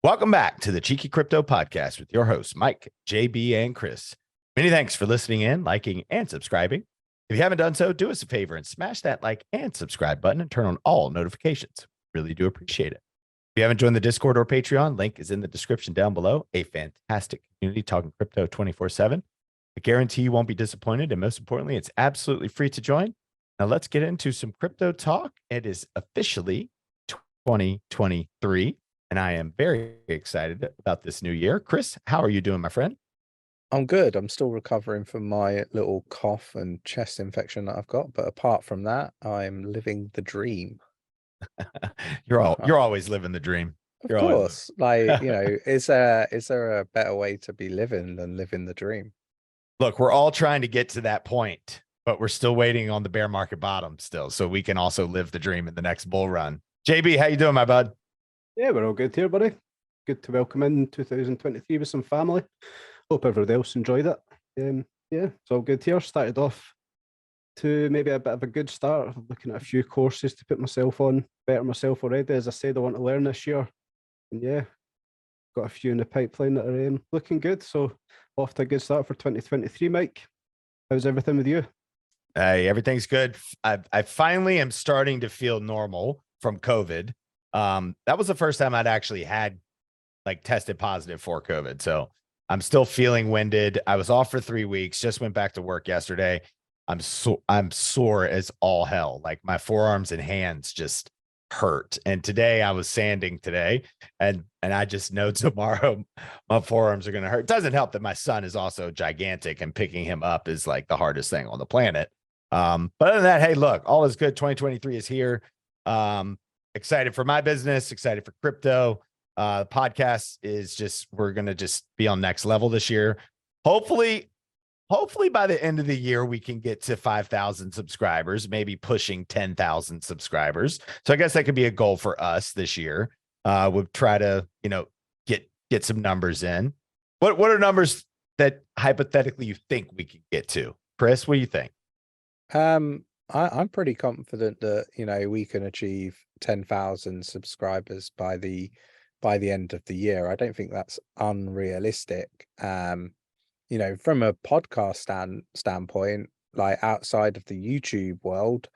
Welcome back to the Cheeky Crypto Podcast with your hosts, Mike, JB, and Chris. Many thanks for listening in, liking, and subscribing. If you haven't done so, do us a favor and smash that like and subscribe button and turn on all notifications. Really do appreciate it. If you haven't joined the Discord or Patreon, link is in the description down below. A fantastic community talking crypto 24/7. I guarantee you won't be disappointed. And most importantly, it's absolutely free to join. Now let's get into some crypto talk. It is officially 2023. And I am very excited about this new year. Chris, how are you doing, my friend? I'm good. I'm still recovering from my little cough and chest infection that I've got. But apart from that, I'm living the dream. You're always living the dream. Of course. Like, is there a better way to be living than living the dream? Look, we're all trying to get to that point, but we're still waiting on the bear market bottom still, so we can also live the dream in the next bull run. JB, how you doing, my bud? Yeah, we're all good here, buddy. Good to welcome in 2023 with some family. Hope everybody else enjoyed it. Yeah, it's all good here. Started off to maybe a bit of a good start. I'm looking at a few courses to put myself on, better myself already. As I said, I want to learn this year. And yeah, got a few in the pipeline that are looking good. So off to a good start for 2023, Mike. How's everything with you? Hey, everything's good. I finally am starting to feel normal from COVID. That was the first time I'd actually had tested positive for COVID. So I'm still feeling winded. I was off for 3 weeks, just went back to work yesterday. I'm sore as all hell. Like my forearms and hands just hurt. And today I was sanding today and I just know tomorrow my forearms are going to hurt. It doesn't help that my son is also gigantic and picking him up is like the hardest thing on the planet. But other than that, hey, look, all is good. 2023 is here. Excited for my business, excited for crypto. The podcast is just, we're going to just be on next level this year. Hopefully by the end of the year, we can get to 5,000 subscribers, maybe pushing 10,000 subscribers. So I guess that could be a goal for us this year. We'll try to, get some numbers in. What are numbers that hypothetically you think we can get to? Chris, what do you think? I'm pretty confident that, we can achieve 10,000 subscribers by the end of the year. I don't think that's unrealistic. From a podcast standpoint, like outside of the YouTube world,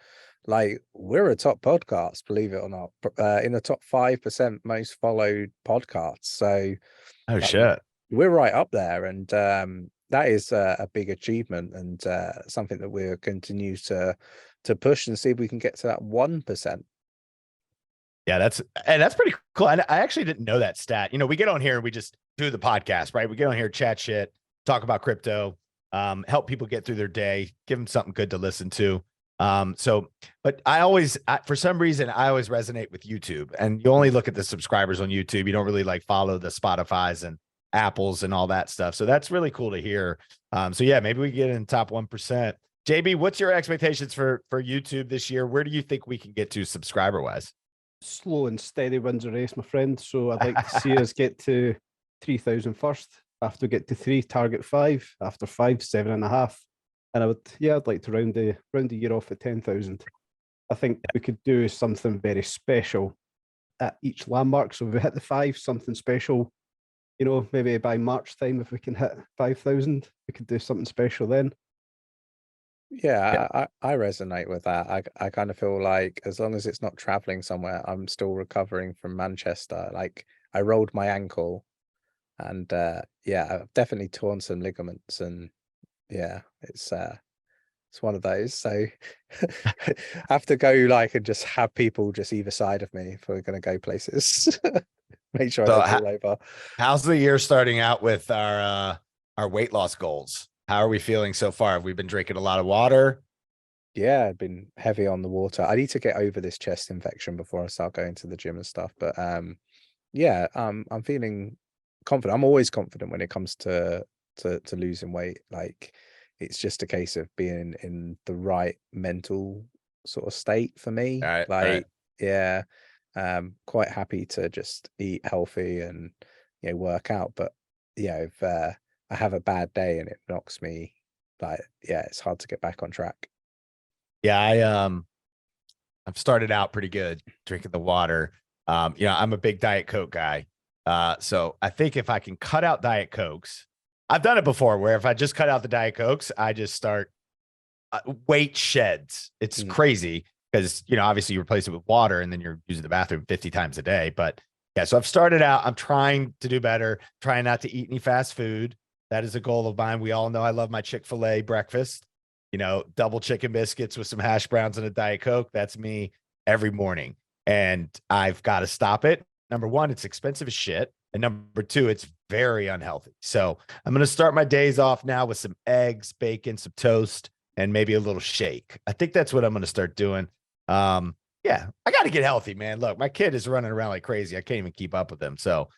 like we're a top podcast, believe it or not, in the top 5% most followed podcasts. So shit, we're right up there. And that is a big achievement and something that we'll continue to push and see if we can get to that 1%. Yeah, that's pretty cool. I actually didn't know that stat. We get on here and we just do the podcast, right? We get on here, chat shit, talk about crypto, help people get through their day, give them something good to listen to. But for some reason, I always resonate with YouTube, and you only look at the subscribers on YouTube. You don't really follow the Spotify's and Apples and all that stuff. So that's really cool to hear. So yeah, maybe we get in top 1%. JB, what's your expectations for YouTube this year? Where do you think we can get to subscriber wise? Slow and steady wins the race, my friend. So I'd like to see us get to 3,000 first. After we get to 3, target 5. After 5, 7.5. And I'd like to round the year off at 10,000. I think we could do something very special at each landmark. So if we hit the 5, something special, maybe by March time, if we can hit 5,000, we could do something special then. Yeah, I resonate with that. I kind of feel like as long as it's not traveling somewhere, I'm still recovering from Manchester. Like I rolled my ankle and I've definitely torn some ligaments and yeah, it's one of those. So I have to go and just have people just either side of me if we're going to go places. Make sure I don't fall over. How's the year starting out with our weight loss goals? How are we feeling so far? Have we been drinking a lot of water? Yeah, I've been heavy on the water. I need to get over this chest infection before I start going to the gym and stuff. But I'm feeling confident. I'm always confident when it comes to losing weight. Like it's just a case of being in the right mental sort of state for me. Right. Yeah, quite happy to just eat healthy and work out. But if I have a bad day and it knocks me, it's hard to get back on track. Yeah, I've started out pretty good drinking the water. I'm a big Diet Coke guy. So I think if I can cut out Diet Cokes, I've done it before where if I just cut out the Diet Cokes, I just start weight sheds. It's crazy because, you know, obviously you replace it with water and then you're using the bathroom 50 times a day. But yeah, so I've started out, I'm trying to do better, trying not to eat any fast food. That is a goal of mine. We all know I love my Chick-fil-A breakfast, you know, double chicken biscuits with some hash browns and a Diet Coke. That's me every morning. And I've got to stop it. Number one, it's expensive as shit. And number two, it's very unhealthy. So I'm going to start my days off now with some eggs, bacon, some toast, and maybe a little shake. I think that's what I'm going to start doing. Yeah, I got to get healthy, man. Look, my kid is running around like crazy. I can't even keep up with him. So,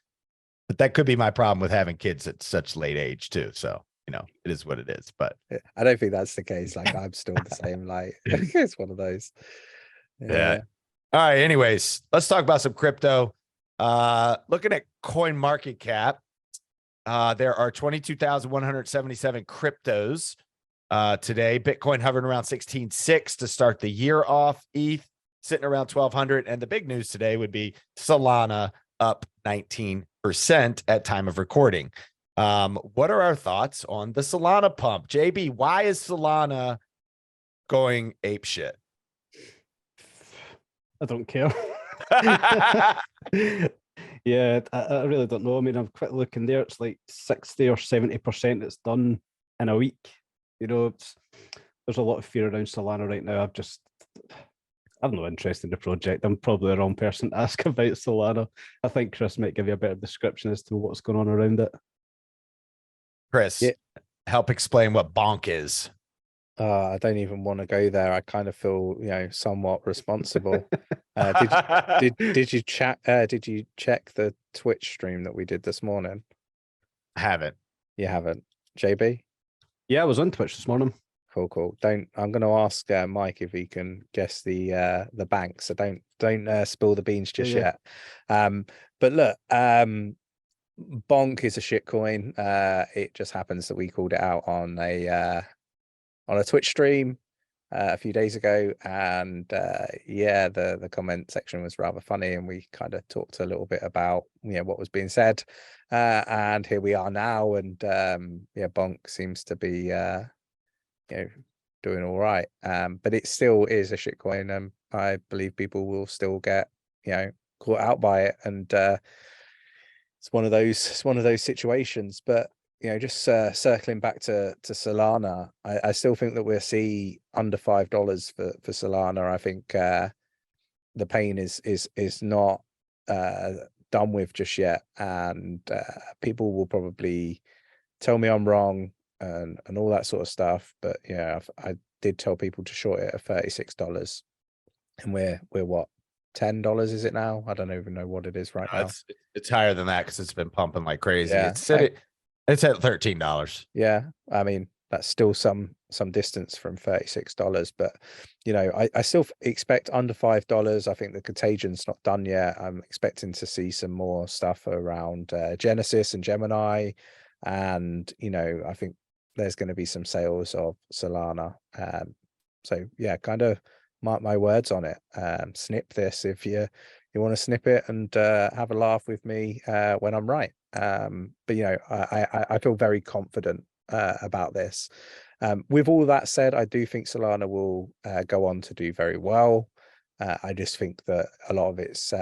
but that could be my problem with having kids at such late age too. So, you know, it is what it is. But I don't think that's the case. Like I'm still the same. Like it's one of those. Yeah. All right. Anyways, let's talk about some crypto. Looking at CoinMarketCap, there are 22,177 cryptos today. Bitcoin hovering around 16.6 to start the year off. ETH sitting around 1,200. And the big news today would be Solana up 19% at time of recording. What are our thoughts on the Solana pump? JB, why is Solana going ape shit? I don't care. Yeah, I really don't know. I mean, I'm quick looking there. It's like 60 or 70% it's done in a week. You know, there's a lot of fear around Solana right now. I've no interest in the project. I'm probably the wrong person to ask about Solana. I think Chris might give you a better description as to what's going on around it. Chris, Yeah. Help explain what bonk is. I don't even want to go there. I kind of feel, you know, somewhat responsible. Did you check the Twitch stream that we did this morning? I haven't. You haven't, JB? Yeah, I was on Twitch this morning. Cool. I'm going to ask Mike if he can guess the bank. So don't spill the beans just yet. But look, bonk is a shit coin. It just happens that we called it out on a Twitch stream a few days ago, and yeah, the comment section was rather funny, and we kind of talked a little bit about, you know, what was being said, and here we are now, and yeah, bonk seems to be you know, doing all right, but it still is a shitcoin, and I believe people will still get, you know, caught out by it, and it's one of those situations. But you know, just circling back to Solana, I still think that we'll see under $5 for Solana. I think the pain is not done with just yet, and people will probably tell me I'm wrong and all that sort of stuff. But yeah, I did tell people to short it at $36, and we're what, $10 is it now? I don't even know what it is right now. It's higher than that because it's been pumping like crazy. Yeah. It's at $13. Yeah, I mean, that's still some distance from $36, but you know, I still expect under $5. I think the contagions not done yet. I'm expecting to see some more stuff around Genesis and Gemini, and you know, I think there's going to be some sales of Solana. So yeah, kind of mark my words on it. Snip this if you want to snip it, and have a laugh with me when I'm right. But you know, I feel very confident about this. With all that said, I do think Solana will go on to do very well. I just think that a lot of it's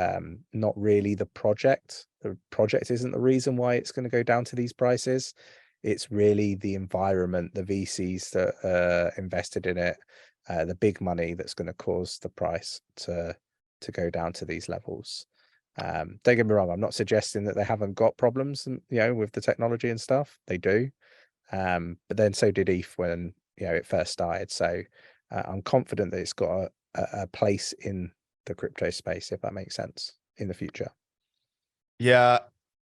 not really the project. The project isn't the reason why it's going to go down to these prices. It's really the environment, the VCs that invested in it, the big money that's going to cause the price to go down to these levels. Don't get me wrong, I'm not suggesting that they haven't got problems, you know, with the technology and stuff. They do, but then so did ETH when, you know, it first started. So I'm confident that it's got a place in the crypto space, if that makes sense, in the future. Yeah,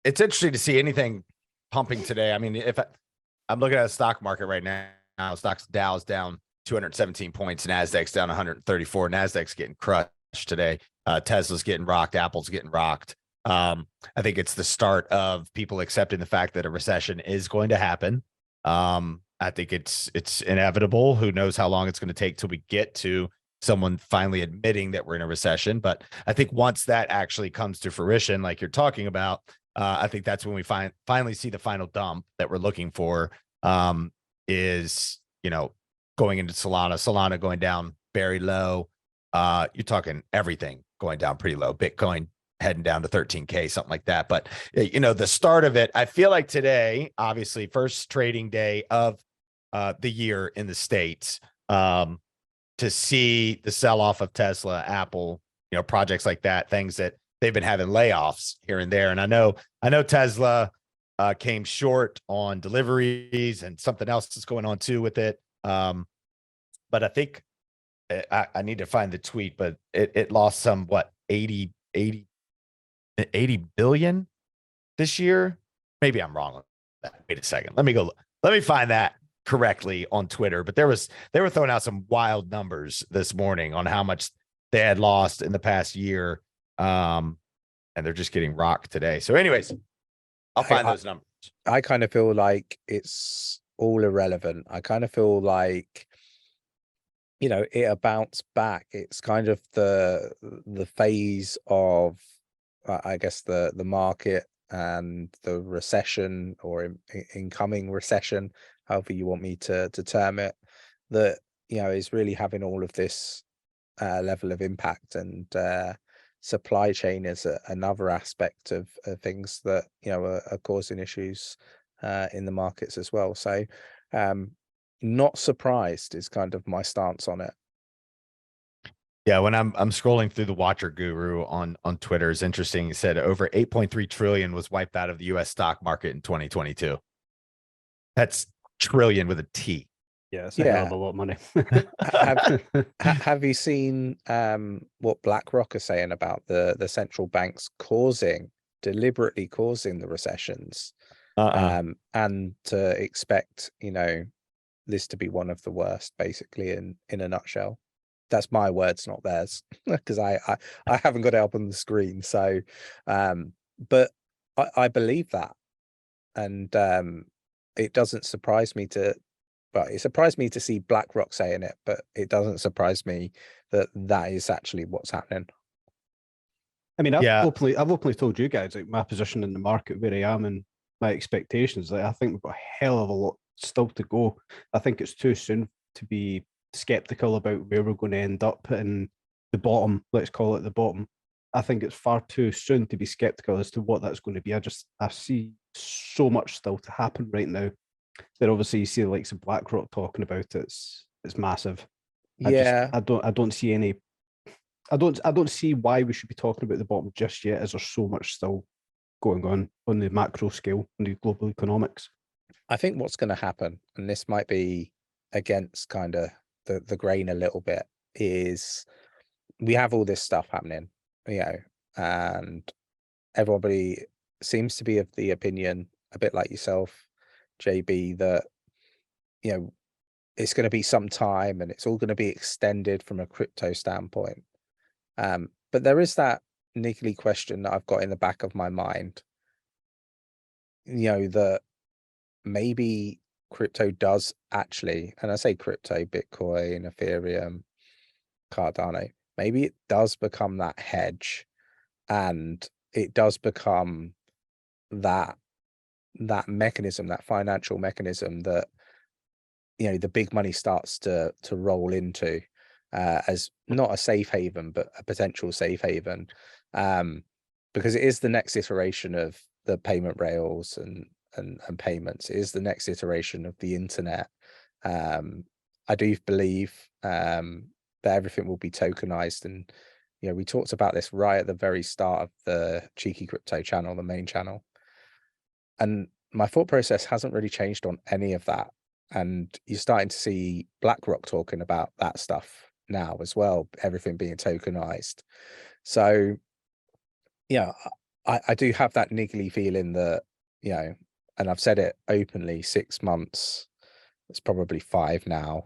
it's interesting to see anything pumping today. I mean, if I'm looking at the stock market right now, stocks Dow's down 217 points, Nasdaq's down 134. Nasdaq's getting crushed today. Tesla's getting rocked. Apple's getting rocked. I think it's the start of people accepting the fact that a recession is going to happen. I think it's inevitable. Who knows how long it's going to take till we get to someone finally admitting that we're in a recession. But I think once that actually comes to fruition, like you're talking about, I think that's when we finally see the final dump that we're looking for. Is, you know, going into Solana going down very low. You're talking everything going down pretty low. Bitcoin heading down to 13K, something like that. But, you know, the start of it, I feel like today, obviously, first trading day of the year in the States, to see the sell off of Tesla, Apple, you know, projects like that, things that they've been having layoffs here and there. And I know Tesla came short on deliveries, and something else is going on too with it. But I think I need to find the tweet, but it lost some, what, 80 billion this year. Maybe I'm wrong on that. Wait a second. Let me find that correctly on Twitter. But they were throwing out some wild numbers this morning on how much they had lost in the past year. And they're just getting rocked today. So anyways, I'll find those numbers. I kind of feel like it's all irrelevant. I kind of feel like, you know, it'll bounce back. It's kind of the phase of, I guess, the market and the recession, or incoming recession, however you want me to term it, that, you know, is really having all of this level of impact. And supply chain is another aspect of things that, you know, are causing issues in the markets as well. So not surprised is kind of my stance on it. Yeah, when I'm scrolling through the Watcher Guru on Twitter, is interesting. He said over 8.3 trillion was wiped out of the US stock market in 2022. That's trillion with a T. Yeah, it's a hell of a lot of money. Have you seen what BlackRock are saying about the central banks deliberately causing the recessions, and to expect, you know, this to be one of the worst, basically, in a nutshell? That's my words, not theirs, because I haven't got it up on the screen. So, but I believe that, and it doesn't surprise me to. But it surprised me to see BlackRock saying it, but it doesn't surprise me that that is actually what's happening. I mean, I've openly told you guys, like, my position in the market, where I am, and my expectations. Like, I think we've got a hell of a lot still to go. I think it's too soon to be skeptical about where we're going to end up in the bottom. Let's call it the bottom. I think it's far too soon to be skeptical as to what that's going to be. I see so much still to happen right now. That obviously you see the likes of BlackRock talking about it. It's massive. I don't see any. I don't see why we should be talking about the bottom just yet, as there's so much still going on the macro scale and the global economics. I think what's going to happen, and this might be against kind of the grain a little bit, is we have all this stuff happening, you know, and everybody seems to be of the opinion, a bit like yourself, JB, that, you know, it's going to be some time and it's all going to be extended from a crypto standpoint. But there is that niggly question that I've got in the back of my mind, you know, that maybe crypto does actually, and I say crypto, Bitcoin, Ethereum, Cardano, maybe it does become that hedge, and it does become that mechanism, that financial mechanism that, you know, the big money starts to roll into, as not a safe haven, but a potential safe haven, because it is the next iteration of the payment rails and payments. It is the next iteration of the internet. I do believe that everything will be tokenized, and, you know, we talked about this right at the very start of the Cheeky Crypto channel, the main channel. And my thought process hasn't really changed on any of that. And you're starting to see BlackRock talking about that stuff now as well, everything being tokenized. So, yeah, I do have that niggly feeling that, you know, and I've said it openly, 6 months, it's probably 5 now,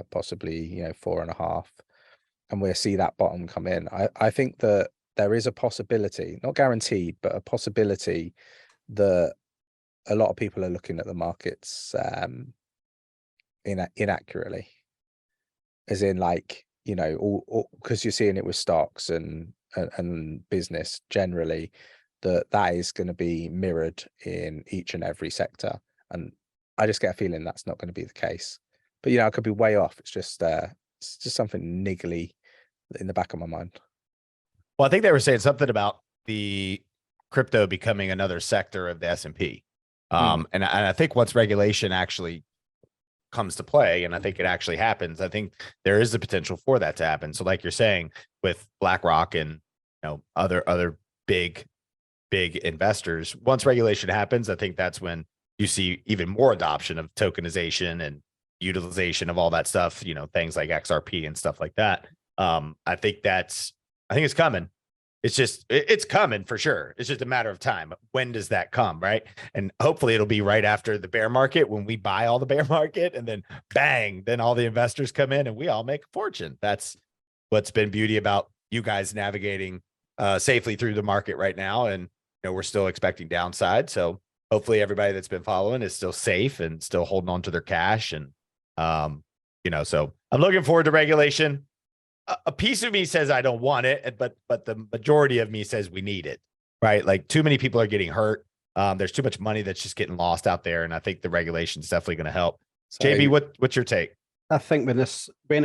possibly, you know, 4.5. And we'll see that bottom come in. I think that there is a possibility, not guaranteed, but a possibility that a lot of people are looking at the markets inaccurately, as in, like, you know, all because you're seeing it with stocks and business generally, that is going to be mirrored in each and every sector. And I just get a feeling that's not going to be the case. But, you know, I could be way off. It's just something niggly in the back of my mind. Well, I think they were saying something about the crypto becoming another sector of the S&P. And I think once regulation actually comes to play, and I think it actually happens, I think there is the potential for that to happen. So like you're saying with BlackRock and, you know, other big investors, once regulation happens, I think that's when you see even more adoption of tokenization and utilization of all that stuff, you know, things like XRP and stuff like that. I think it's coming. It's coming for sure. It's just a matter of time. When does that come? Right. And hopefully it'll be right after the bear market, when we buy all the bear market, and then bang, then all the investors come in and we all make a fortune. That's what's been beauty about you guys navigating safely through the market right now. And, you know, we're still expecting downside. So hopefully everybody that's been following is still safe and still holding on to their cash. And, you know, so I'm looking forward to regulation. A piece of me says I don't want it, but the majority of me says we need it, right? Like, too many people are getting hurt. There's too much money that's just getting lost out there. And I think the regulation is definitely going to help. So, JB, what's your take? I think when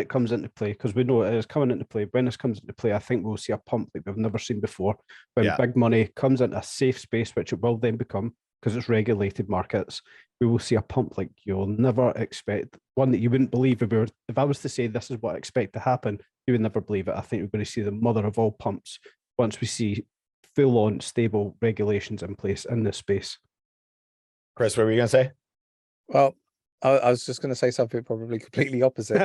it comes into play, because we know it is coming into play, when this comes into play, I think we'll see a pump like we've never seen before. When big money comes into a safe space, which it will then become, because it's regulated markets, we will see a pump like you'll never expect, one that you wouldn't believe. If I was to say this is what I expect to happen, you would never believe it. I think we're going to see the mother of all pumps once we see full-on stable regulations in place in this space. Chris, what were you going to say? Well, I was just going to say something probably completely opposite.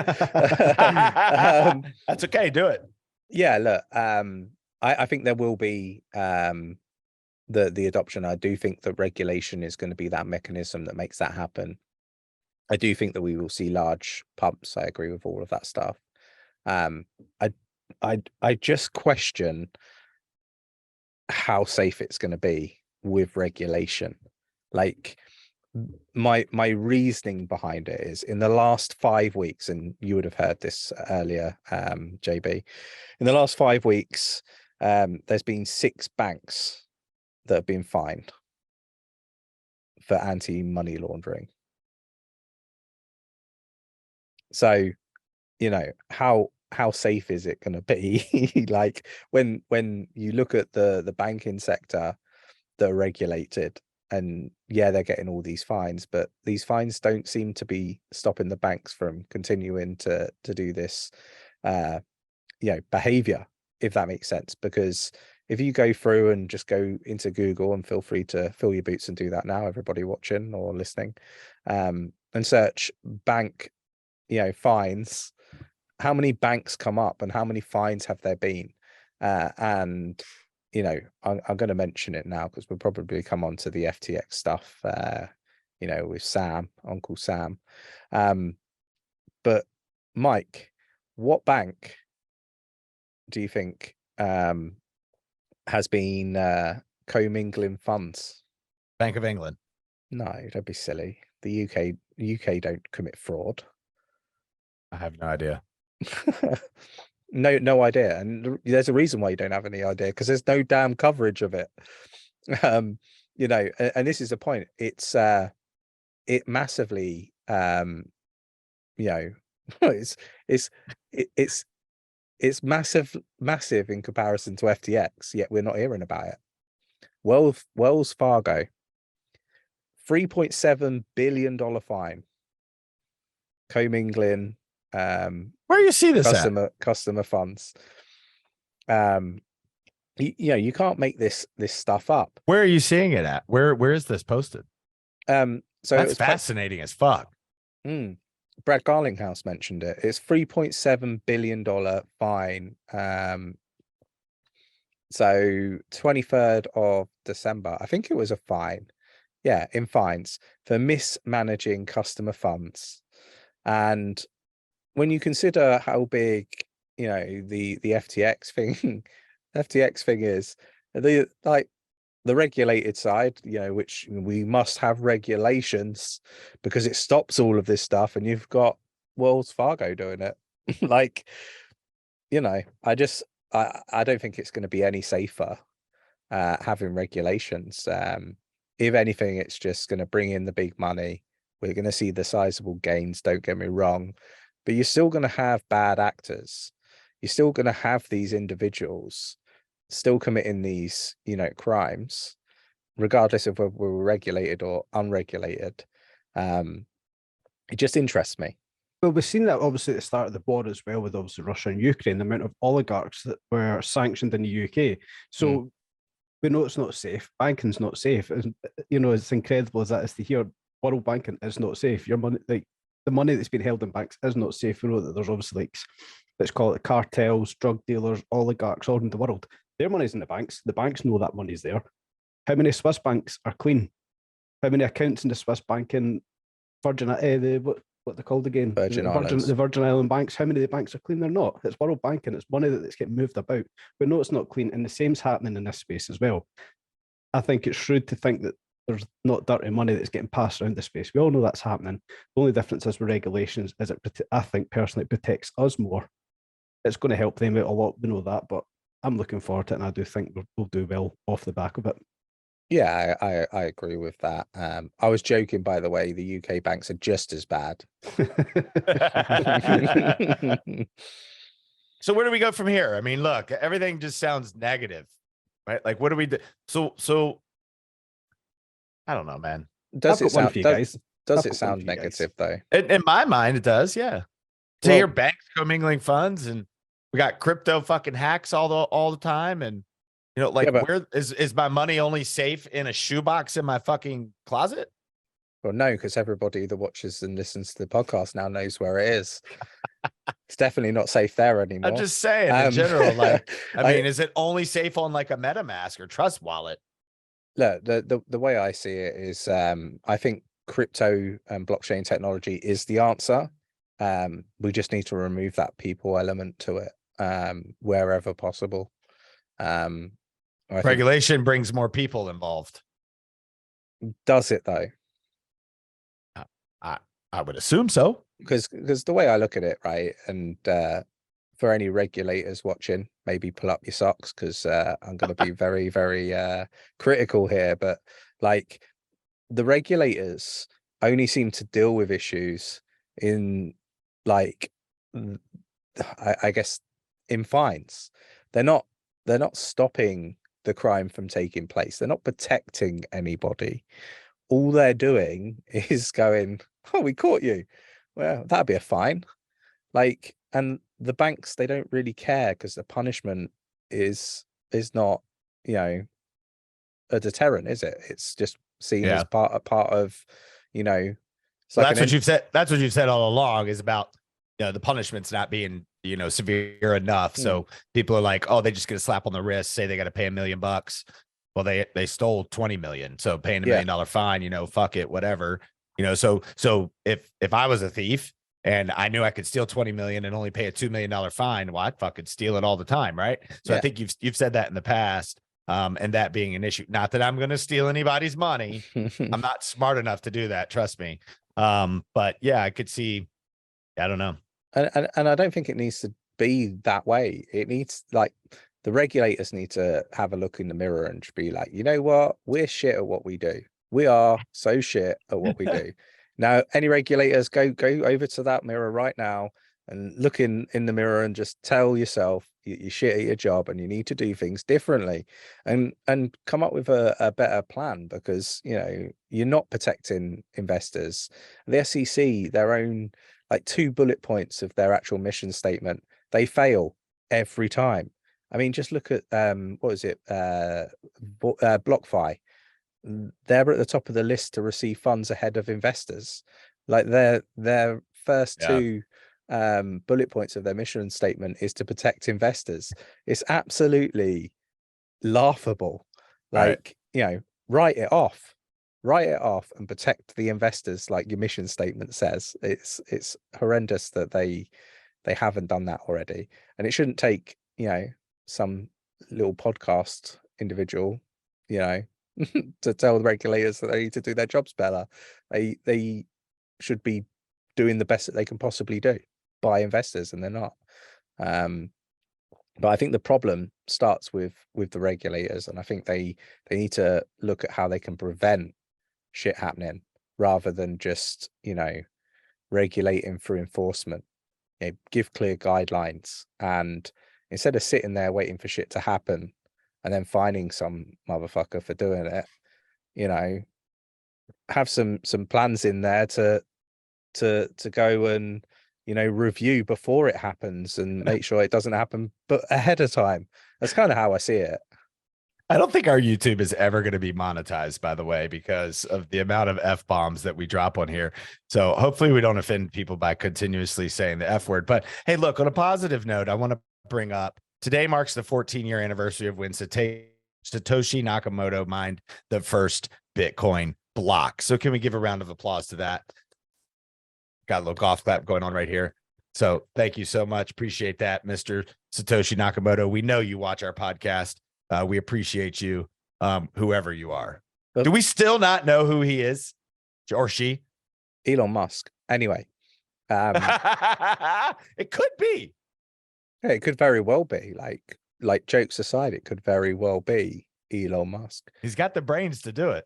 That's okay. Do it. Yeah, look, I think there will be the adoption. I do think that regulation is going to be that mechanism that makes that happen. I do think that we will see large pumps. I agree with all of that stuff. I just question how safe it's going to be with regulation. Like, my reasoning behind it is, in the last 5 weeks, and you would have heard this earlier, JB, in the last 5 weeks, there's been 6 banks that have been fined for anti-money laundering. So, you know, how safe is it going to be? Like, when you look at the banking sector that are regulated, and yeah, they're getting all these fines, but these fines don't seem to be stopping the banks from continuing to do this, behavior, if that makes sense. Because if you go through and just go into Google, and feel free to fill your boots and do that now, everybody watching or listening, and search bank, fines, how many banks come up and how many fines have there been? And I'm going to mention it now because we'll probably come on to the FTX stuff, with Sam, Uncle Sam. But Mike, what bank do you think has been commingling funds? Bank of England. No, don't be silly. The UK don't commit fraud. I have no idea. No idea. And there's a reason why you don't have any idea, because there's no damn coverage of it. And this is the point. It's it massively it's massive in comparison to FTX, yet we're not hearing about it. Wells Fargo, $3.7 billion fine, commingling where you see this customer funds. You can't make this stuff up. Where are you seeing it at? Where is this posted? So that's fascinating as fuck. Brad Garlinghouse mentioned it. It's $3.7 billion fine. So 23rd of December, I think it was a fine. Yeah, in fines for mismanaging customer funds. And when you consider how big, the FTX thing, is, the regulated side, which we must have regulations because it stops all of this stuff, and you've got Wells Fargo doing it. I don't think it's going to be any safer having regulations. If anything, it's just going to bring in the big money. We're going to see the sizable gains, don't get me wrong, but you're still going to have bad actors. You're still going to have these individuals still committing these, crimes, regardless of whether we're regulated or unregulated. It just interests me. Well, we've seen that obviously at the start of the war as well, with obviously Russia and Ukraine, the amount of oligarchs that were sanctioned in the UK. So we know it's not safe. Banking's not safe. As incredible as that is to hear, world banking is not safe. Your money, like the money that's been held in banks, is not safe. We know that there's obviously, like, let's call it cartels, drug dealers, oligarchs all in the world. Their money's in the banks. The banks know that money's there. How many Swiss banks are clean? How many accounts in the Swiss bank in Virgin, what they're called again? The Virgin Island banks. How many of the banks are clean? They're not. It's world banking. It's money that's getting moved about. We know it's not clean, and the same's happening in this space as well. I think it's shrewd to think that there's not dirty money that's getting passed around the space. We all know that's happening. The only difference is with regulations is I think personally it protects us more. It's going to help them out a lot. We know that, but I'm looking forward to it, and I do think we'll do well off the back of it. Yeah, I agree with that. I was joking, by the way. The UK banks are just as bad. So where do we go from here? I mean, look, everything just sounds negative, right? Like, what do we do? So I don't know, man. Does it sound you negative though? In my mind, it does. Yeah. To hear banks commingling funds, and we got crypto fucking hacks all the time, and where is my money only safe in a shoebox in my fucking closet? Well, no, because everybody that watches and listens to the podcast now knows where it is. It's definitely not safe there anymore. I'm just saying, in general, like, I mean, is it only safe on like a MetaMask or Trust Wallet? Look, the way I see it is, I think crypto and blockchain technology is the answer. We just need to remove that people element to it, wherever possible. Regulation brings more people involved. Does it though? I would assume so. Because the way I look at it, right, and for any regulators watching, maybe pull up your socks, because I'm going to be very, very critical here. But like, the regulators only seem to deal with issues in, like, I guess, in fines. They're not stopping the crime from taking place. They're not protecting anybody. All they're doing is going, oh, we caught you. Well, that'd be a fine. Like, and the banks, they don't really care, because the punishment is not, a deterrent, is it? It's just seen as part of, So that's what you've said. That's what you've said all along, is about, the punishment's not being, severe enough. So people are like, oh, they just get a slap on the wrist, say they got to pay $1 million. Well, they stole 20 million. So paying $1 million fine, fuck it, whatever. So if I was a thief and I knew I could steal 20 million and only pay a $2 million fine, well, I'd fucking steal it all the time, right? So I think you've said that in the past, and that being an issue. Not that I'm going to steal anybody's money. I'm not smart enough to do that, trust me. But yeah, I could see. I don't know. And I don't think it needs to be that way. It needs, like, the regulators need to have a look in the mirror and be like, you know what? We're shit at what we do. We are so shit at what we do. Now, any regulators, go over to that mirror right now and look in the mirror and just tell yourself you're shit at your job and you need to do things differently, and come up with a better plan, because, you're not protecting investors. The SEC, their own, like, 2 bullet points of their actual mission statement, they fail every time. I mean, just look at what is it, BlockFi. They're at the top of the list to receive funds ahead of investors. Like, their first 2 bullet points of their mission statement is to protect investors. It's absolutely laughable. Like, write it off and protect the investors, like your mission statement says. It's horrendous that they haven't done that already. And it shouldn't take, some little podcast individual, to tell the regulators that they need to do their jobs better. They should be doing the best that they can possibly do by investors, and they're not. But I think the problem starts with the regulators, and I think they need to look at how they can prevent shit happening rather than just, you know, regulating through enforcement. You know, give clear guidelines, and instead of sitting there waiting for shit to happen and then finding some motherfucker for doing it, you know, have some plans in there to go and, you know, review before it happens and make sure it doesn't happen but ahead of time. That's kind of how I see it. I don't think our YouTube is ever going to be monetized, by the way, because of the amount of F-bombs that we drop on here. So hopefully we don't offend people by continuously saying the F word. But hey, look, on a positive note, I want to bring up, today marks the 14-year anniversary of when Satoshi Nakamoto mined the first Bitcoin block. So can we give a round of applause to that? Got a little golf clap going on right here. So thank you so much. Appreciate that, Mr. Satoshi Nakamoto. We know you watch our podcast. We appreciate you, whoever you are. Do we still not know who he is or she? Elon Musk. Anyway, it could be. Yeah, it could very well be. Like jokes aside, it could very well be Elon Musk. He's got the brains to do it.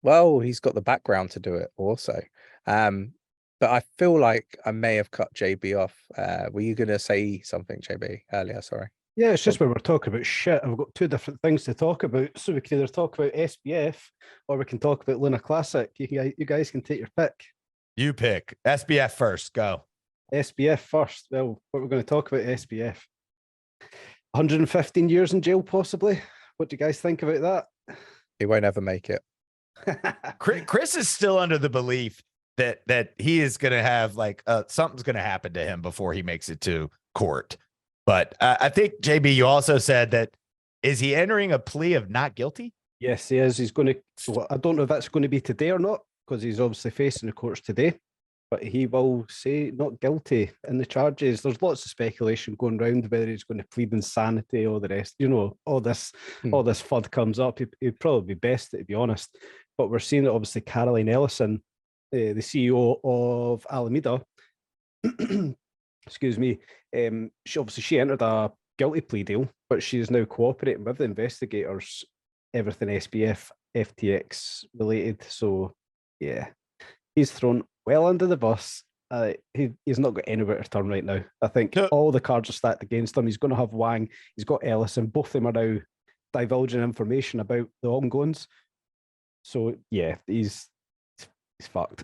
Well, he's got the background to do it also. But I feel like I may have cut JB off. Were you going to say something, JB, earlier? Sorry. Yeah, it's just when we're talking about shit, I've got two different things to talk about. So we can either talk about SBF or we can talk about Luna Classic. You guys can take your pick. You pick. SBF first. Go. SBF first. Well, what we're going to talk about SBF. 115 years in jail, possibly. What do you guys think about that? He won't ever make it. Chris is still under the belief that he is going to have like something's going to happen to him before he makes it to court. But I think, JB, you also said that, is he entering a plea of not guilty? Yes, he is. He's going to, well, I don't know if that's going to be today or not, because he's obviously facing the courts today, but he will say not guilty in the charges. There's lots of speculation going around whether he's going to plead insanity or the rest. You know, all this FUD comes up. He'd probably be best, to be honest. But we're seeing that obviously Caroline Ellison, the CEO of Alameda, excuse me, she entered a guilty plea deal, but she is now cooperating with the investigators, everything SBF, FTX related. So he's thrown well under the bus. He's not got anywhere to turn right now. I think all the cards are stacked against him. He's going to have Wang, he's got Ellison. Both of them are now divulging information about the ongoings. So yeah, he's fucked.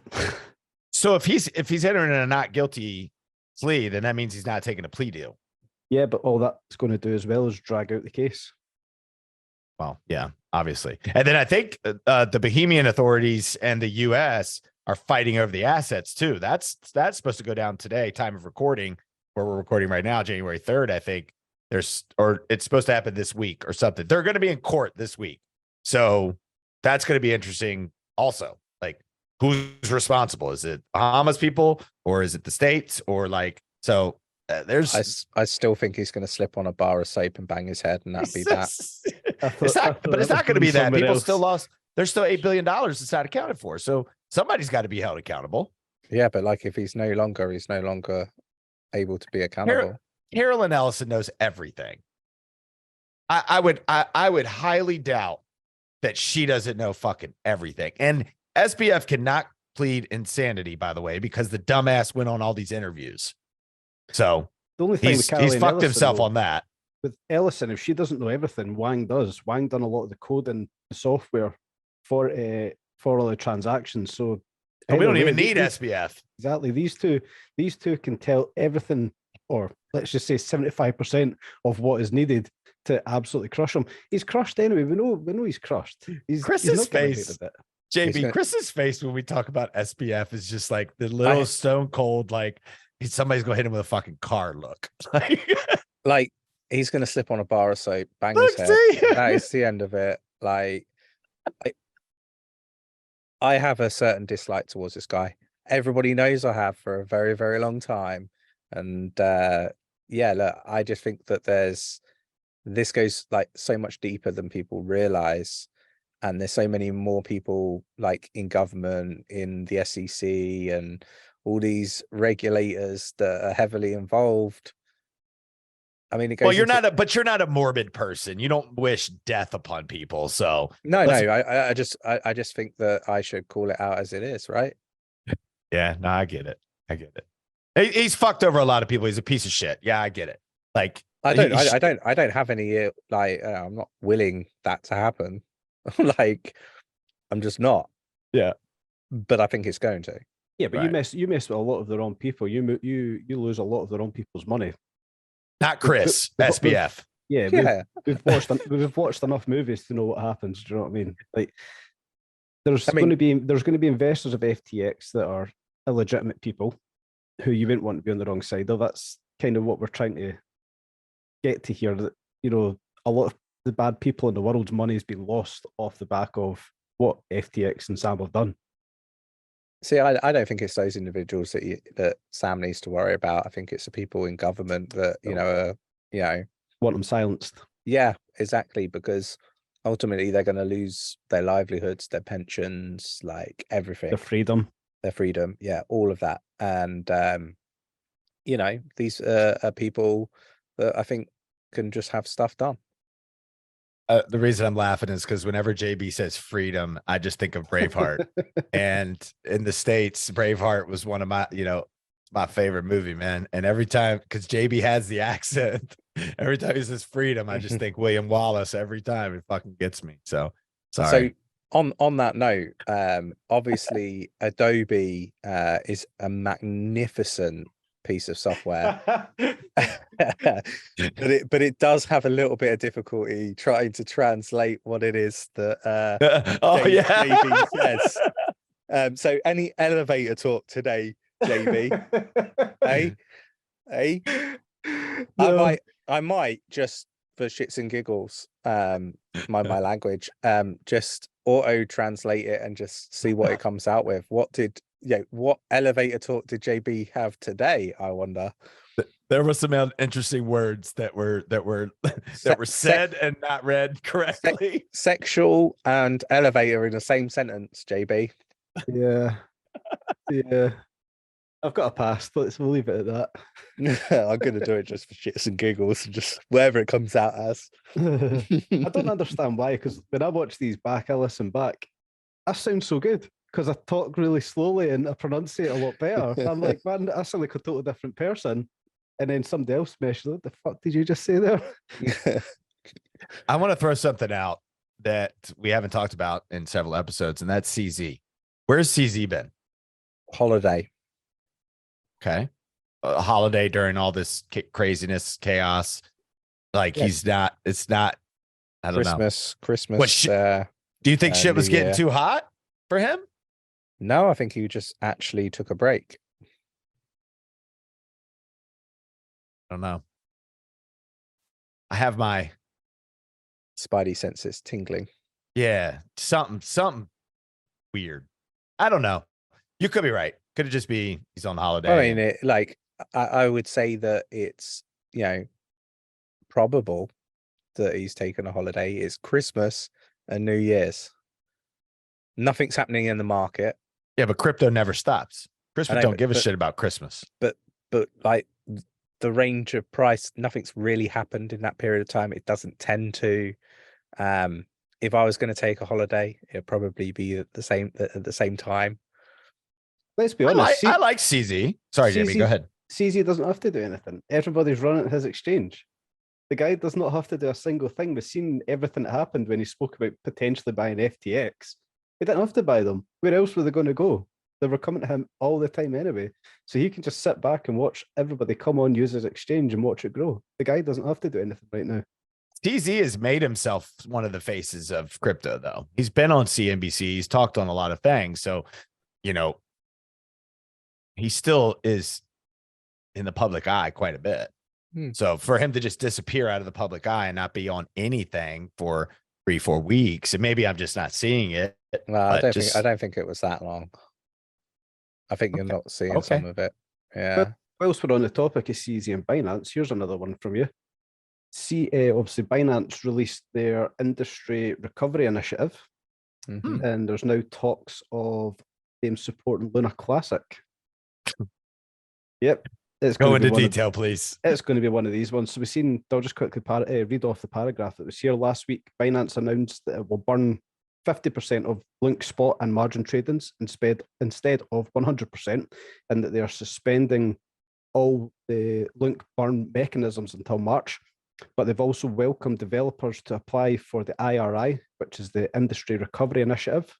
So if he's entering a not guilty plea, then that means he's not taking a plea deal. Yeah, but all that's going to do as well is drag out the case. Well, yeah, obviously. And then I think the Bahamian authorities and the U.S. are fighting over the assets too. That's supposed to go down today, time of recording, where we're recording right now, January 3rd, I think. It's supposed to happen this week or something. They're going to be in court this week. So that's going to be interesting also. Like, who's responsible? Is it Bahamas people or is it the states or like, so there's, I still think he's going to slip on a bar of soap and bang his head, and that'd be that. It's not going to be that. People still lost. There's still $8 billion that's not accounted for. So somebody's got to be held accountable. Yeah, but like if he's no longer able to be accountable. Carolyn Ellison knows everything. I would highly doubt that she doesn't know fucking everything. And SBF cannot plead insanity, by the way, because the dumbass went on all these interviews. So the only thing he's fucked himself on that. With Ellison, if she doesn't know everything, Wang does. Wang done a lot of the code and the software for all the transactions. So we don't even need SBF. Exactly. These two can tell everything, or let's just say 75% of what is needed to absolutely crush him. He's crushed anyway. We know he's crushed. Chris's face. JB, Chris's face when we talk about SBF is just like the little stone cold, like somebody's gonna hit him with a fucking car look. Like he's gonna slip on a bar of soap, bang his head. That is the end of it. Like I have a certain dislike towards this guy. Everybody knows I have for a very, very long time. And yeah, look, I just think that this goes like so much deeper than people realize. And there's so many more people like in government, in the SEC and all these regulators that are heavily involved. I mean, it goes Well, you're into- not a, but you're not a morbid person. You don't wish death upon people. So No, let's- I just think that I should call it out as it is, right? yeah, no, I get it. I get it. He's fucked over a lot of people. He's a piece of shit. Yeah, I get it. Like I don't have any like I'm not willing that to happen. Like I'm just not. Yeah. But I think it's going to. Yeah, but Right. you mess with a lot of the wrong people. You lose a lot of the wrong people's money. Not Chris, We've- SBF. Yeah, Yeah. we've watched enough movies to know what happens. Do you know what I mean? Like, there's I mean- going to be investors of FTX that are illegitimate people who you wouldn't want to be on the wrong side of. That's kind of what we're trying to get to here. That, you know, a lot of the bad people in the world's money has been lost off the back of what FTX and Sam have done. See, I don't think it's those individuals that Sam needs to worry about. I think it's the people in government that Want them silenced. yeah, exactly, because ultimately they're going to lose their livelihoods, their pensions, like everything, Their freedom. their freedom, yeah, all of that. And these are people that I think can just have stuff done. The reason I'm laughing is because whenever JB says freedom, I just think of Braveheart. And in the States, Braveheart was one of my favorite movie, man. And every time, because JB has the accent, every time he says freedom, I just think William Wallace every time. It fucking gets me. So sorry. So on that note, obviously Adobe is a magnificent piece of software. but it does have a little bit of difficulty trying to translate what it is that JB says. So any elevator talk today, JB? Hey, No. I might just for shits and giggles, my language, just auto translate it and just see what it comes out with. What elevator talk did JB have today? I wonder. There were some interesting words that were said and not read correctly. Sexual and elevator in the same sentence, JB. Yeah. I've got a pass. We'll leave it at that. I'm gonna do it just for shits and giggles, and just wherever it comes out as. I don't understand why, because when I watch these back, I listen back, I sound so good because I talk really slowly and I pronunciate a lot better. I'm like, man, I sound like a totally different person. And then somebody else mentioned, what the fuck did you just say there? I want to throw something out that we haven't talked about in several episodes, and that's CZ. Where's CZ been? Holiday. Okay. A holiday during all this chaos. Like it's not, I don't know. Christmas. Do you think shit was getting too hot for him? No, I think he just actually took a break. I don't know. I have my Spidey senses tingling. Yeah, something weird. I don't know. You could be right. Could it just be he's on holiday? I mean, I would say that it's probable that he's taken a holiday. It's Christmas and New Year's. Nothing's happening in the market. Yeah, but crypto never stops. Christmas don't give a shit about Christmas. But like the range of price, nothing's really happened in that period of time. It doesn't tend to. If I was going to take a holiday, it'd probably be at the same time. Let's be honest. I like CZ. Sorry, Jamie, go ahead. CZ doesn't have to do anything. Everybody's running his exchange. The guy does not have to do a single thing. We've seen everything that happened when he spoke about potentially buying FTX. He didn't have to buy them. Where else were they going to go? They were coming to him all the time anyway. So he can just sit back and watch everybody come on, use his exchange and watch it grow. The guy doesn't have to do anything right now. TZ has made himself one of the faces of crypto, though. He's been on CNBC. He's talked on a lot of things. So, he still is in the public eye quite a bit. So for him to just disappear out of the public eye and not be on anything for 3-4 weeks, and maybe I'm just not seeing it. I don't think it was that long. I think you're not seeing some of it. Yeah. Whilst we're on the topic of CZ and Binance, here's another one from you. Obviously, Binance released their industry recovery initiative, and there's now talks of them supporting Luna Classic. Yep. it's Go going to into be detail, please. it's going to be one of these ones. So we've seen, I'll just quickly read off the paragraph that was here last week. Binance announced that it will burn 50% of link spot and margin tradings instead of 100%, and that they are suspending all the link burn mechanisms until March. But they've also welcomed developers to apply for the IRI, which is the Industry Recovery Initiative.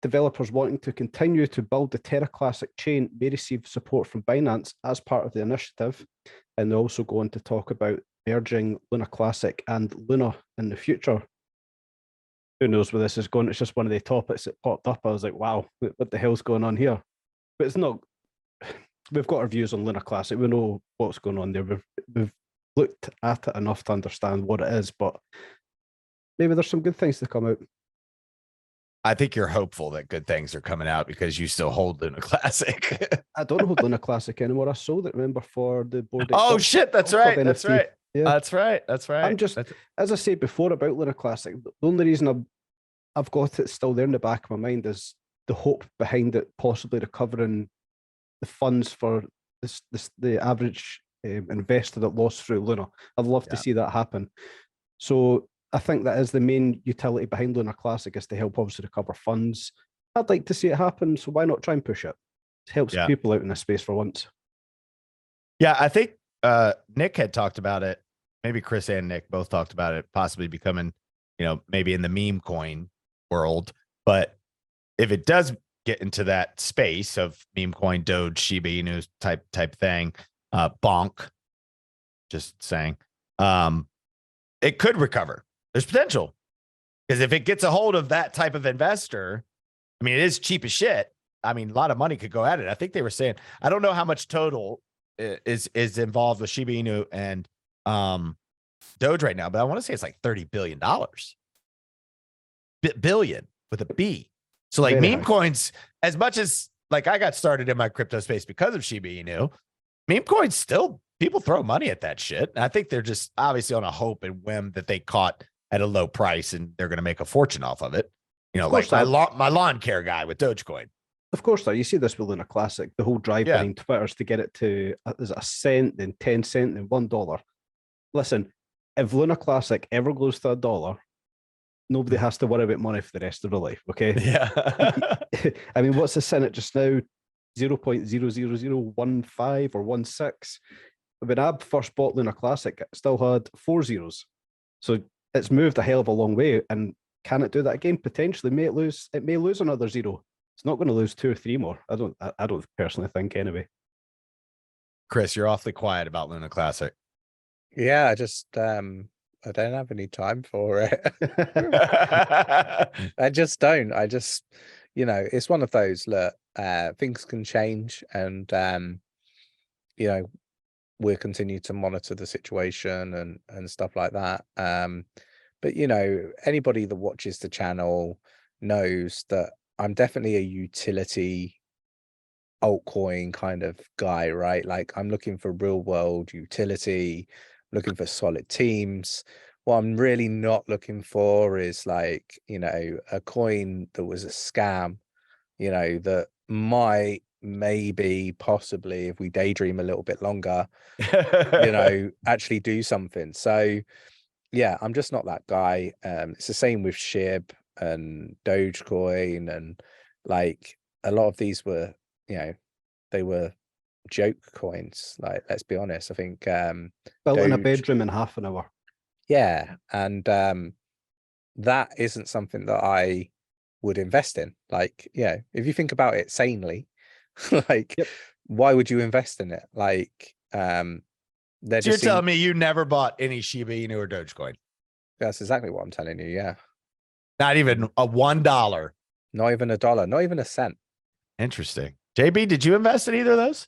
Developers wanting to continue to build the Terra Classic chain may receive support from Binance as part of the initiative. And they also go on to talk about merging Luna Classic and Luna in the future. Who knows where this is going? It's just one of the topics that popped up. I was like, wow, what the hell's going on here? But it's not, we've got our views on Luna Classic. We know what's going on there. We've looked at it enough to understand what it is, but maybe there's some good things to come out. I think you're hopeful that good things are coming out because you still hold Luna Classic. I don't hold Luna Classic anymore. I sold it, remember, for the board. Oh shit, that's right. That's right. Yeah. That's right. That's right. I'm just, as I said before about Luna Classic, the only reason I've got it still there in the back of my mind is the hope behind it possibly recovering the funds for the average investor that lost through Luna. I'd love to see that happen. So I think that is the main utility behind Luna Classic, is to help obviously recover funds. I'd like to see it happen, so why not try and push it? It helps people out in this space for once. Yeah, I think Nick had talked about it. Maybe Chris and Nick both talked about it possibly becoming, maybe in the meme coin world. But if it does get into that space of meme coin, Doge, Shiba Inu type thing, bonk, just saying, it could recover. There's potential, because if it gets a hold of that type of investor, I mean, it is cheap as shit. I mean, a lot of money could go at it. I think they were saying, I don't know how much total is involved with Shiba Inu and Doge right now, but I want to say it's like $30 billion. Billion with a B. So like meme coins, as much as like I got started in my crypto space because of Shiba Inu, meme coins still, people throw money at that shit. And I think they're just obviously on a hope and whim that they caught at a low price and they're going to make a fortune off of it. Like my lawn care guy with Dogecoin. Of course, though, you see this with Luna Classic. The whole drive behind Twitter is to get it to is it a cent, then 10 cents, then $1. Listen, if Luna Classic ever goes to $1, nobody has to worry about money for the rest of their life. Okay. Yeah. I mean, what's the Senate just now? 0.00015 or 16. When I first bought Luna Classic, it still had 4 zeros. So it's moved a hell of a long way. And can it do that again? Potentially. It may lose another 0. It's not going to lose 2 or 3 more. I don't personally think anyway. Chris, you're awfully quiet about Luna Classic. Yeah, I just I don't have any time for it. I just don't. I just, it's one of those, look, things can change, and we'll continue to monitor the situation and stuff like that. But anybody that watches the channel knows that I'm definitely a utility altcoin kind of guy, right? Like, I'm looking for real world utility, looking for solid teams. What I'm really not looking for is like, a coin that was a scam, that might, maybe, possibly, if we daydream a little bit longer, actually do something. So yeah, I'm just not that guy. It's the same with SHIB and Dogecoin, and like a lot of these were, they were joke coins. Like, let's be honest. I think built in a bedroom in half an hour. Yeah, and that isn't something that I would invest in. Like, if you think about it sanely, like, why would you invest in it? Like, you're telling me you never bought any Shiba Inu or Dogecoin? That's exactly what I'm telling you. Yeah. Not even a $1. Not even $1. Not even a cent. Interesting. JB, did you invest in either of those?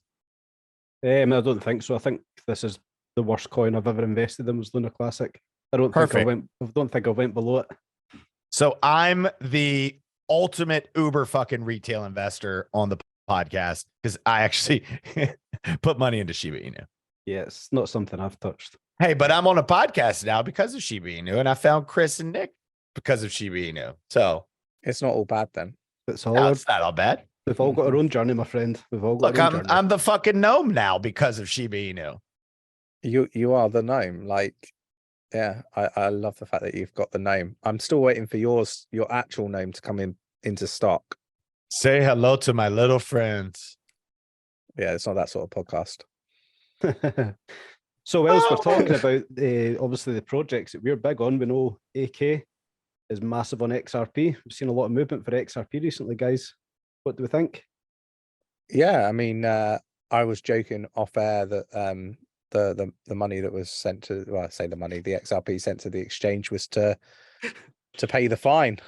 I don't think so. I think this is the worst coin I've ever invested in, was Luna Classic. I don't think I went below it. So I'm the ultimate uber fucking retail investor on the podcast, because I actually put money into Shiba Inu. Yeah, it's not something I've touched. Hey, but I'm on a podcast now because of Shiba Inu, and I found Chris and Nick because of Shiba Inu. So it's not all bad then. It's not all bad. We've all got our own journey, my friend. We've all got Look, our own journey. I'm the fucking gnome now because of Shiba Inu. You are the gnome. Like, yeah, I love the fact that you've got the name. I'm still waiting for your actual name to come into stock. Say hello to my little friends. Yeah, it's not that sort of podcast. So whilst we're talking about obviously the projects that we're big on, we know AK is massive on XRP. We've seen a lot of movement for XRP recently, guys. What do we think? Yeah, I mean, I was joking off air that the money that was sent to, well, I say the money, the XRP sent to the exchange was to pay the fine.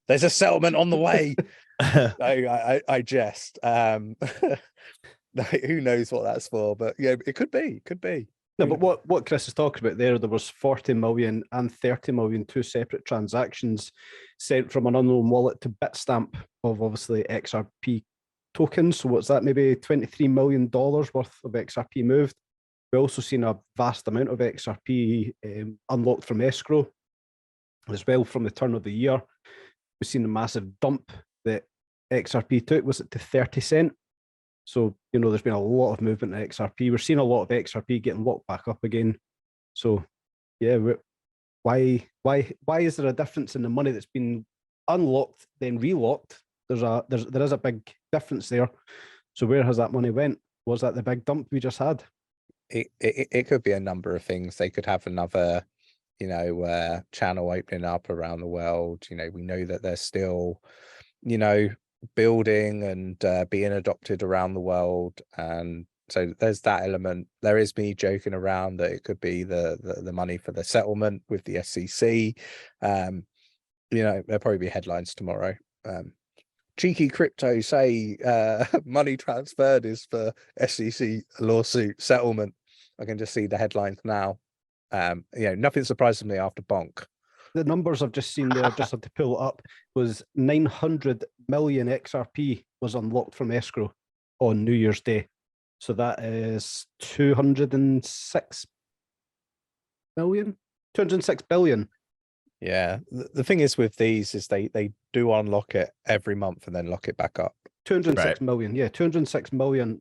There's a settlement on the way. I jest. Who knows what that's for? But yeah, it could be. No, but what Chris is talking about there was 40 million and 30 million, two separate transactions sent from an unknown wallet to Bitstamp of obviously XRP tokens. So what's that? Maybe $23 million worth of XRP moved. We've also seen a vast amount of XRP unlocked from escrow as well from the turn of the year. We've seen a massive dump that XRP took. Was it to 30 cents? So, you know, there's been a lot of movement in XRP. We're seeing a lot of XRP getting locked back up again. So, yeah, why is there a difference in the money that's been unlocked then relocked? There is a big difference there. So where has that money went? Was that the big dump we just had? It could be a number of things. They could have another, you know, channel opening up around the world. You know, we know that they're still, you know, building and being adopted around the world, and so there's that element. There is me joking around that it could be the money for the settlement with the SEC. You know, there'll probably be headlines tomorrow. Cheeky crypto say money transferred is for SEC lawsuit settlement. I can just see the headlines now. You know, nothing surprises me after Bonk. The numbers I've just seen there, just had to pull it up, was 900 million XRP was unlocked from escrow on New Year's Day. So that is 206 billion. Yeah, the thing is with these is they do unlock it every month and then lock it back up. 206 million, yeah, $206 million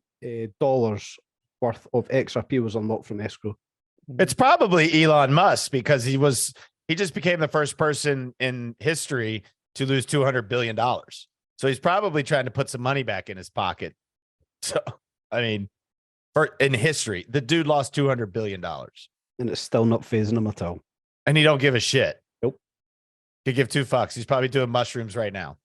dollars worth of XRP was unlocked from escrow. It's probably Elon Musk because he just became the first person in history to lose $200 billion. So he's probably trying to put some money back in his pocket. So, I mean, in history, the dude lost $200 billion. And it's still not phasing him at all. And he don't give a shit. Nope. Could give two fucks. He's probably doing mushrooms right now.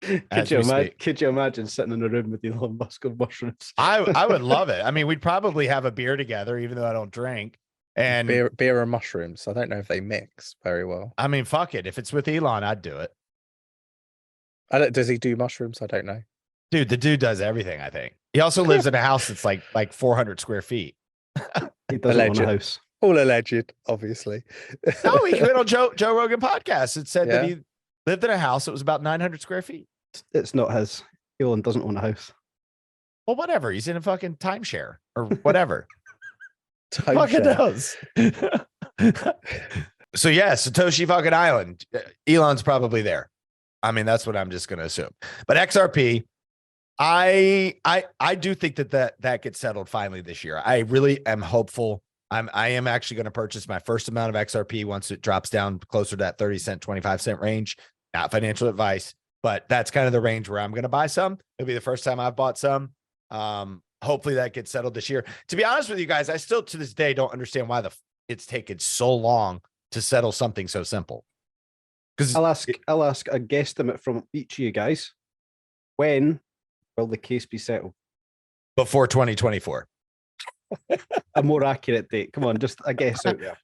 Could you imagine sitting in a room with Elon Musk on mushrooms? I would love it. I mean, we'd probably have a beer together, even though I don't drink. And beer and mushrooms. I don't know if they mix very well. I mean, fuck it. If it's with Elon, I'd do it. Does he do mushrooms? I don't know. Dude, the dude does everything, I think. He also lives in a house that's like 400 square feet. He doesn't own a house. All alleged, obviously. No, he went on Joe Rogan podcast. It said that he lived in a house that was about 900 square feet. It's not his. Elon doesn't own a house. Well, whatever. He's in a fucking timeshare or whatever. Fucking does. So yeah, Satoshi fucking Island. Elon's probably there. I mean, that's what I'm just going to assume. But XRP, I do think that gets settled finally this year. I really am hopeful. I am actually going to purchase my first amount of XRP once it drops down closer to that 30 cent, 25 cent range. Not financial advice, but that's kind of the range where I'm going to buy some. It'll be the first time I've bought some. Hopefully that gets settled this year. To be honest with you guys, I still to this day don't understand why it's taken so long to settle something so simple. Because I'll ask a guesstimate from each of you guys. When will the case be settled? Before 2024. A more accurate date. Come on, just a guess out there.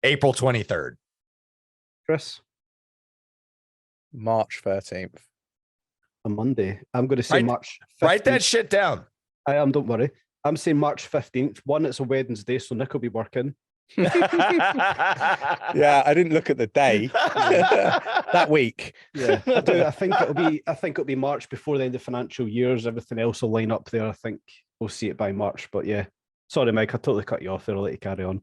April 23rd. Chris? March 13th. A Monday. I'm going to say March 15th. Write that shit down. I am, don't worry. I'm saying March 15th. One, it's a Wednesday, so Nick will be working. Yeah, I didn't look at the day that week. Yeah, I do. I think it'll be March before the end of financial years. Everything else will line up there. I think we'll see it by March. But yeah, sorry, Mike, I totally cut you off there. I'll let you carry on.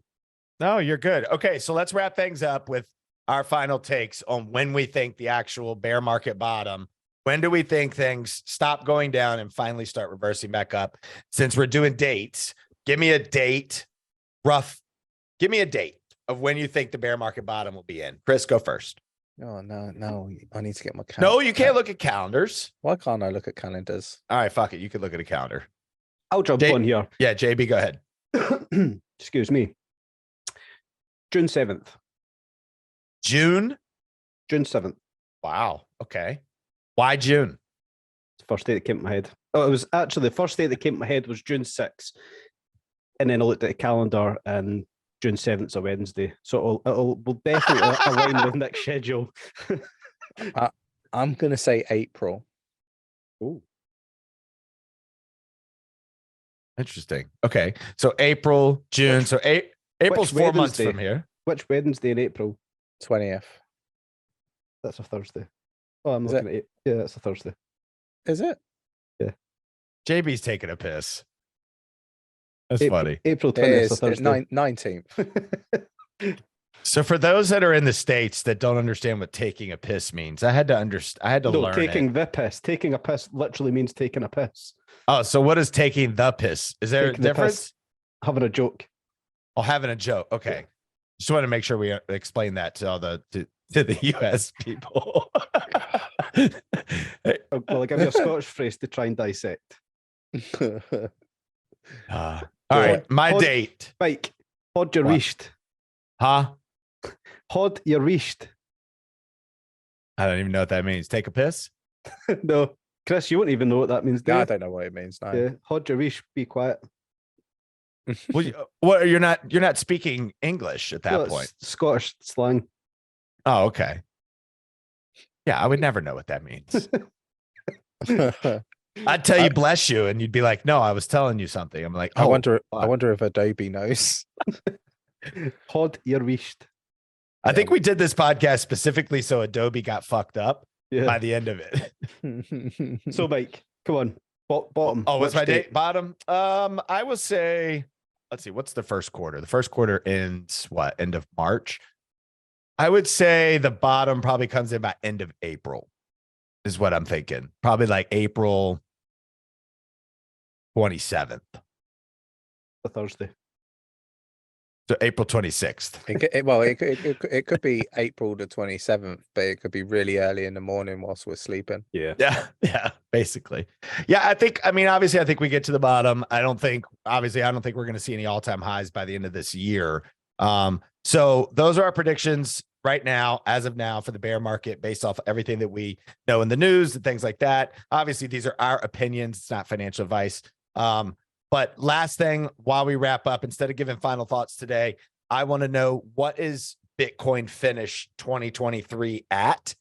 No, you're good. Okay, so let's wrap things up with our final takes on when we think the actual bear market bottom. When do we think things stop going down and finally start reversing back up? Since we're doing dates, give me a date, give me a date of when you think the bear market bottom will be in. Chris, go first. Oh, no. I need to get my calendar. No, you can't look at calendars. Why can't I look at calendars? All right, fuck it. You can look at a calendar. I'll jump on here. Yeah, JB, go ahead. Excuse me. June 7th. June 7th. Wow. Okay. Why June? It's the first date that came to my head. Oh, it was actually the first date that came to my head was June 6th. And then I looked at the calendar and June 7th is a Wednesday. So we'll definitely align with Nick's schedule. I'm going to say April. Oh, Interesting. Okay. So April, June. So April's 4 months Wednesday? from here. Which Wednesday in April? 20th. That's a Thursday. Oh, I'm Is looking at it. Yeah, that's a Thursday. Is it? JB's taking a piss. That's funny. April It 20th is is. a It's Thursday. 19th. So for those that are in the States that don't understand what taking a piss means, I had to understand. I had to No, learn taking it. the piss. Taking a piss literally means taking a piss. Oh, so what is taking the piss? Is there Taking a the piss. difference? Having a joke. Oh, having a joke. Okay. Just want to make sure we explain that to all to the US people. Well, I'll give you a Scottish phrase to try and dissect. All right. My Pod- date. Mike, hod your What? reached. Huh? Hod your reached. I don't even know what that means. Take a piss? No, Chris, you won't even know what that means, do No, you? I don't know what it means. No. Yeah, hod your reached. Be quiet. Well, what you're not speaking English at that No, it's point. Scottish slang. Oh, okay. Yeah, I would never know what that means. I'd tell you bless you, and you'd be like, no, I was telling you something. I'm like, I oh, wonder fuck. if Adobe knows. Hod your reached. I think we did this podcast specifically so Adobe got fucked up Yeah. by the end of it. So, Mike, come on. Bottom. Oh, what's Which my date? Bottom. I will say, let's see, what's the first quarter? The first quarter ends what? End of March. I would say the bottom probably comes in by end of April, is what I'm thinking. Probably like April 27th. A Thursday. So April 26th. It could be April the 27th, but it could be really early in the morning whilst we're sleeping. Yeah. Yeah, basically. Yeah, obviously, I think we get to the bottom. I don't think we're going to see any all-time highs by the end of this year. So those are our predictions right now, as of now, for the bear market, based off everything that we know in the news and things like that. Obviously, these are our opinions. It's not financial advice. But last thing, while we wrap up, instead of giving final thoughts today, I want to know, what is Bitcoin finish 2023 at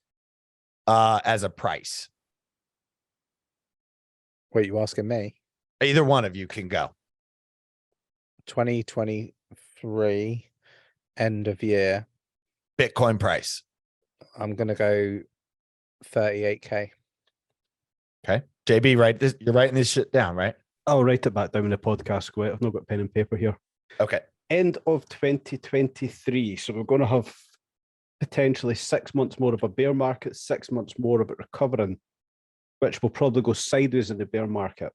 as a price? Wait, you asking me? Either one of you can go. 2023 end of year. Bitcoin price. I'm gonna go 38K. Okay. JB, you're writing this shit down, right? I'll write it back down in the podcast. Go ahead. I've not got pen and paper here. Okay. End of 2023. So we're going to have potentially 6 months more of a bear market, 6 months more of it recovering, which will probably go sideways in the bear market.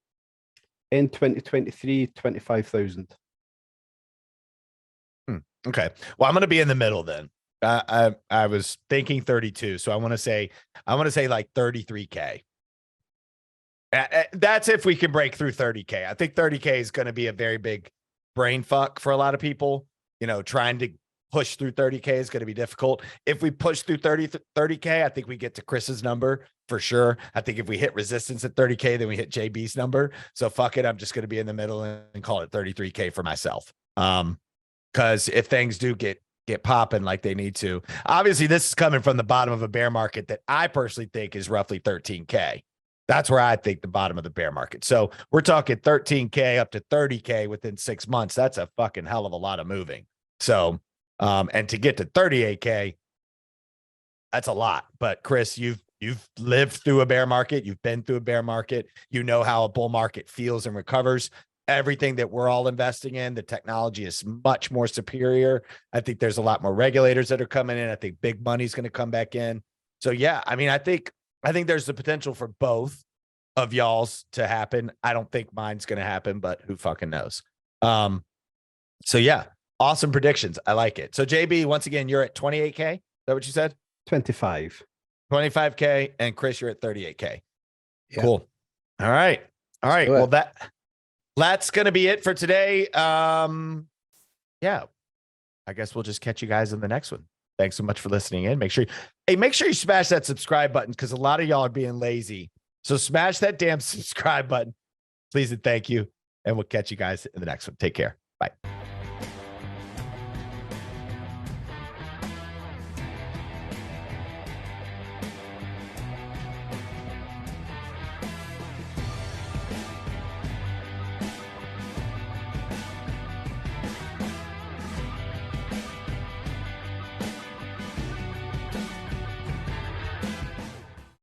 End 2023, 25,000. Okay. Well, I'm going to be in the middle then. I was thinking 32, so I want to say like 33K. That's if we can break through 30K. I think 30K is going to be a very big brain fuck for a lot of people. You know, trying to push through 30K is going to be difficult. If we push through 30K, I think we get to Chris's number for sure. I think if we hit resistance at 30K, then we hit JB's number. So fuck it. I'm just going to be in the middle and call it 33K for myself. Because if things do get popping like they need to, obviously this is coming from the bottom of a bear market that I personally think is roughly 13K. That's where I think the bottom of the bear market. So we're talking 13K up to 30K within 6 months. That's a fucking hell of a lot of moving. So, and to get to 38K, that's a lot. But Chris, you've lived through a bear market. You've been through a bear market. You know how a bull market feels and recovers. everything that we're all investing in. The technology is much more superior. I think there's a lot more regulators that are coming in. I think big money's going to come back in. So yeah, I mean, I think there's the potential for both of y'all's to happen. I don't think mine's going to happen, but who fucking knows? So yeah, awesome predictions. I like it. So JB, once again, you're at 28K. Is that what you said? 25. 25K, and Chris, you're at 38K. Yeah. Cool. All right. All right. do Well, it. that's going to be it for today. Yeah, I guess we'll just catch you guys in the next one. Thanks so much for listening in. Make sure you smash that subscribe button, because a lot of y'all are being lazy. So smash that damn subscribe button, please and thank you. And we'll catch you guys in the next one. Take care. Bye.